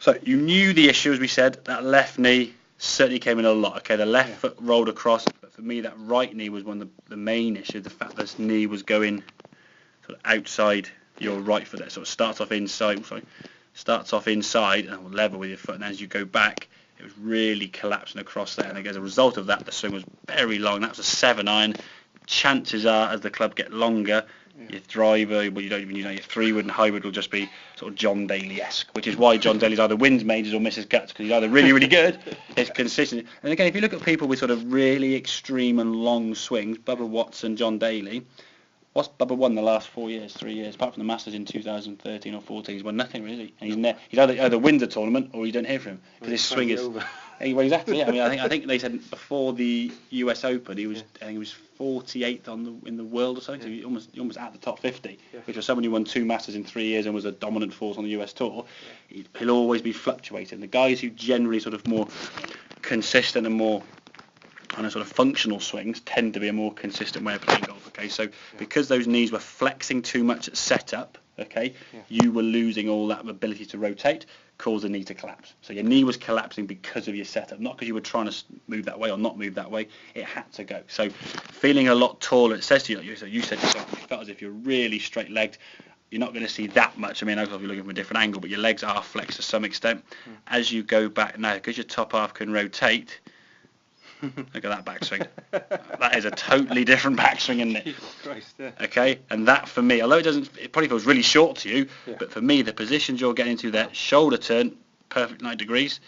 So you knew the issue, as we said, that left knee certainly came in a lot. Okay, the left foot rolled across, but for me that right knee was one of the main issue. The fact this knee was going sort of outside your right foot. There sort of starts off inside and will level with your foot, and as you go back, it was really collapsing across there. And as a result of that, the swing was very long. That was a 7-iron. Chances are, as the club get longer, your driver, well, you don't even use your 3-wood and high-wood will just be sort of John Daly-esque, which is why John Daly's either wins majors or misses cuts, because he's either really, really good, it's consistent. And again, if you look at people with sort of really extreme and long swings, Bubba Watson, John Daly, what's Bubba won the last 3 years, apart from the Masters in 2013 or 14, he's won nothing really. And he's either wins a tournament or you don't hear from him, because his swing is over. Well, exactly. Yeah. I mean, I think they said before the US Open, I think he was 48th in the world or something. So he almost at the top 50, which was someone who won 2 Masters in 3 years and was a dominant force on the US tour. He'll always be fluctuating. The guys who generally sort of more consistent and more on a sort of functional swings tend to be a more consistent way of playing golf. Okay, so because those knees were flexing too much at setup, you were losing all that ability to rotate, caused the knee to collapse. So your knee was collapsing because of your setup, not because you were trying to move that way or not move that way. It had to go. So feeling a lot taller, it says to you, so you said yourself, you felt as if you're really straight-legged. You're not going to see that much. I mean, obviously you're looking from a different angle, but your legs are flexed to some extent. As you go back now, because your top half can rotate. Look at that backswing. That is a totally different backswing, isn't it? Jesus Christ, yeah. Okay, and that for me, although it probably feels really short to you, but for me, the positions you're getting into there, shoulder turn, perfect 90 degrees,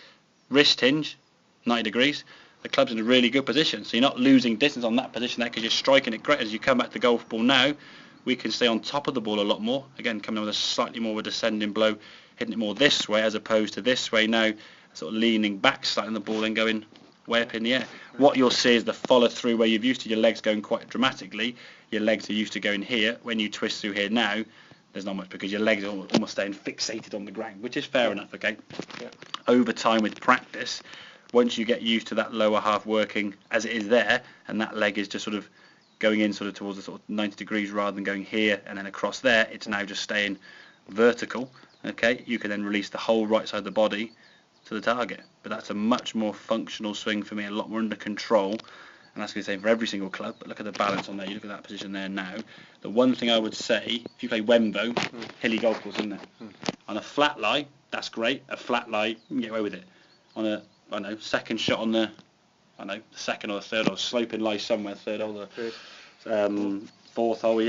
wrist hinge, 90 degrees, the club's in a really good position. So you're not losing distance on that position there because you're striking it great. As you come back to the golf ball now, we can stay on top of the ball a lot more. Again, coming in with a slightly more of a descending blow, hitting it more this way as opposed to this way now, sort of leaning back, sliding the ball and going way up in the air. What you'll see is the follow through where you've used to your legs going quite dramatically. Your legs are used to going here. When you twist through here now, there's not much because your legs are almost staying fixated on the ground, which is fair enough, okay? Over time with practice, once you get used to that lower half working as it is there, and that leg is just sort of going in sort of towards the sort of 90 degrees rather than going here and then across there, it's now just staying vertical, okay? You can then release the whole right side of the body to the target, but that's a much more functional swing for me, a lot more under control, and that's going to say for every single club. But look at the balance on there, you look at that position there now. The one thing I would say, if you play Wembo, hilly golf course, isn't there? On a flat lie, that's great. A flat lie, you can get away with it. On a, second shot on the, second or the third or sloping lie somewhere, third or the fourth hole,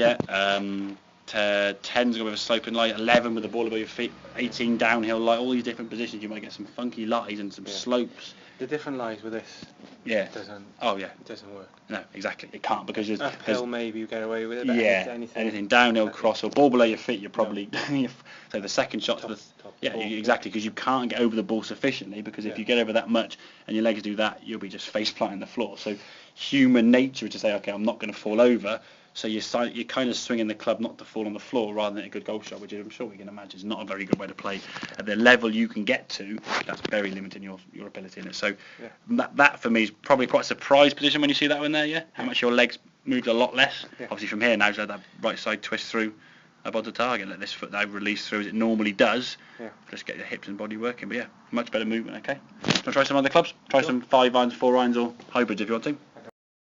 10's going with a sloping lie, 11 with the ball above your feet, 18 downhill lie, all these different positions. You might get some funky lies and some slopes. The different lies with this, it doesn't work. No, exactly, it can't because there's uphill maybe you get away with it. But anything downhill, cross or ball below your feet, you're probably so the second shot exactly, because you can't get over the ball sufficiently, because if you get over that much and your legs do that, you'll be just face planting the floor. So human nature is to say, okay, I'm not going to fall over. So you're kind of swinging the club not to fall on the floor rather than a good golf shot, which I'm sure we can imagine is not a very good way to play. At the level you can get to, that's very limiting your ability in it. So that for me is probably quite a surprise position when you see that one there, how much your legs moved a lot less. Obviously from here now, so that right side twist through above the target, let this foot now release through as it normally does. Just get your hips and body working, but much better movement, okay? Want to try some other clubs? Try some 5 irons, 4 irons or hybrids if you want to.